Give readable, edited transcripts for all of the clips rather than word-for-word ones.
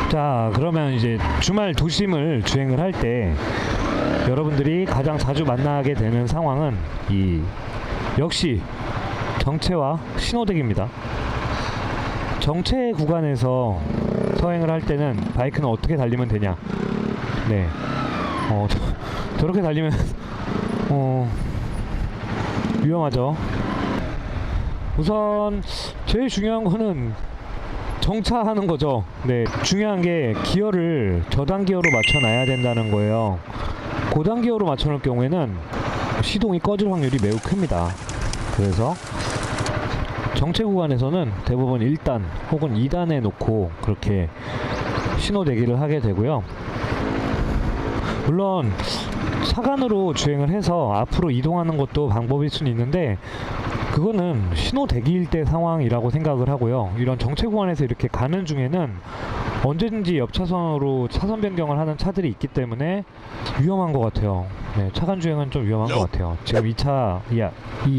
자, 그러면 이제 주말 도심을 주행을 할 때 여러분들이 가장 자주 만나게 되는 상황은 역시 정체와 신호대기입니다. 정체 구간에서 서행을 할 때는 바이크는 어떻게 달리면 되냐? 네, 저렇게 달리면 위험하죠. 우선 제일 중요한 거는 정차하는 거죠. 네, 중요한 게 기어를 저단 기어로 맞춰 놔야 된다는 거예요. 고단 기어로 맞춰 놓을 경우에는 시동이 꺼질 확률이 매우 큽니다. 그래서 정체 구간에서는 대부분 1단 혹은 2단에 놓고 그렇게 신호 대기를 하게 되고요. 물론 차간으로 주행을 해서 앞으로 이동하는 것도 방법일 수는 있는데, 그거는 신호 대기일 때 상황이라고 생각을 하고요. 이런 정체 구간에서 이렇게 가는 중에는 언제든지 옆 차선으로 차선 변경을 하는 차들이 있기 때문에 위험한 것 같아요. 네, 차간 주행은 좀 위험한 것 같아요. 지금 이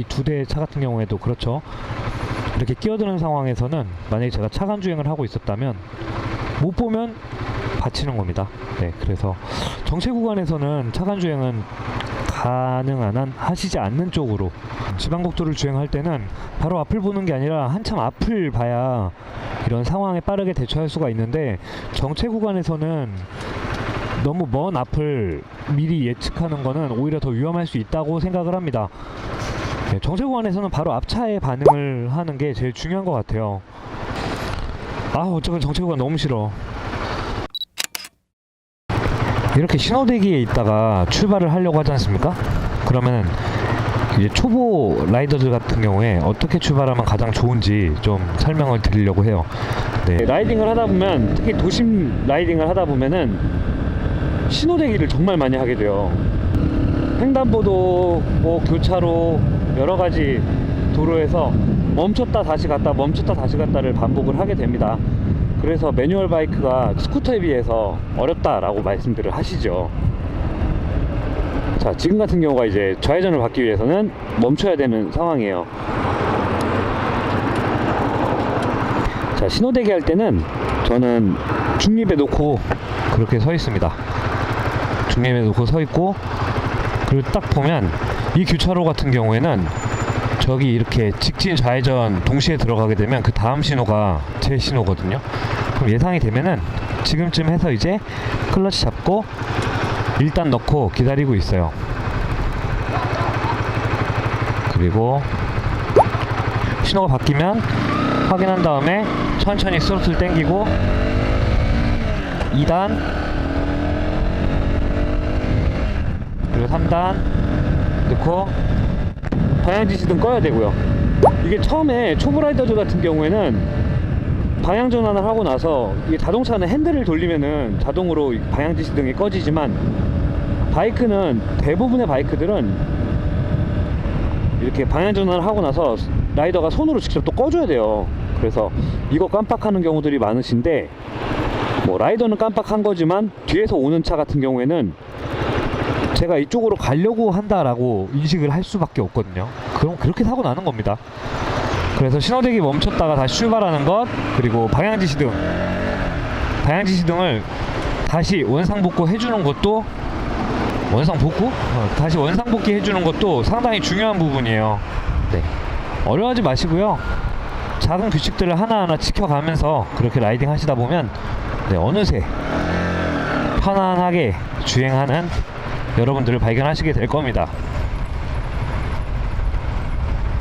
두 대 차 같은 경우에도 그렇죠. 이렇게 끼어드는 상황에서는 만약에 제가 차간 주행을 하고 있었다면 못 보면 받치는 겁니다. 네, 그래서 정체 구간에서는 차간 주행은 가능한 한 하시지 않는 쪽으로, 지방국도를 주행할 때는 바로 앞을 보는 게 아니라 한참 앞을 봐야 이런 상황에 빠르게 대처할 수가 있는데, 정체 구간에서는 너무 먼 앞을 미리 예측하는 거는 오히려 더 위험할 수 있다고 생각을 합니다. 네, 정체 구간에서는 바로 앞차의 반응을 하는 게 제일 중요한 것 같아요. 어쩌면 정체 구간 너무 싫어. 이렇게 신호대기에 있다가 출발을 하려고 하지 않습니까? 그러면 이제 초보 라이더들 같은 경우에 어떻게 출발하면 가장 좋은지 좀 설명을 드리려고 해요. 네, 라이딩을 하다 보면, 특히 도심 라이딩을 하다 보면은 신호대기를 정말 많이 하게 돼요. 횡단보도, 교차로, 여러 가지 도로에서 멈췄다 다시 갔다 멈췄다 다시 갔다를 반복을 하게 됩니다. 그래서 매뉴얼 바이크가 스쿠터에 비해서 어렵다라고 말씀들을 하시죠. 자, 지금 같은 경우가 이제 좌회전을 받기 위해서는 멈춰야 되는 상황이에요. 자, 신호대기 할 때는 저는 중립에 놓고 그렇게 서 있습니다. 중립에 놓고 서 있고, 그리고 딱 보면 이 교차로 같은 경우에는 저기 이렇게 직진 좌회전 동시에 들어가게 되면 그 다음 신호가 제 신호거든요. 그럼 예상이 되면은 지금쯤 해서 이제 클러치 잡고 일단 넣고 기다리고 있어요. 그리고 신호가 바뀌면 확인한 다음에 천천히 스로틀 당기고 2단 그리고 3단 넣고 방향지시등 꺼야 되고요. 이게 처음에 초보 라이더들 같은 경우에는 방향 전환을 하고 나서, 이게 자동차는 핸들을 돌리면은 자동으로 방향지시등이 꺼지지만, 바이크는, 대부분의 바이크들은 이렇게 방향 전환을 하고 나서 라이더가 손으로 직접 또 꺼줘야 돼요. 그래서 이거 깜빡하는 경우들이 많으신데, 라이더는 깜빡한 거지만 뒤에서 오는 차 같은 경우에는 제가 이쪽으로 가려고 한다라고 인식을 할 수밖에 없거든요. 그럼 그렇게 사고 나는 겁니다. 그래서 신호대기 멈췄다가 다시 출발하는 것, 그리고 방향지시등을 다시 원상복구 해주는 것도, 다시 원상복귀 해주는 것도 상당히 중요한 부분이에요. 네, 어려워하지 마시고요. 작은 규칙들을 하나하나 지켜가면서 그렇게 라이딩 하시다 보면 어느새 편안하게 주행하는 여러분들을 발견하시게 될 겁니다.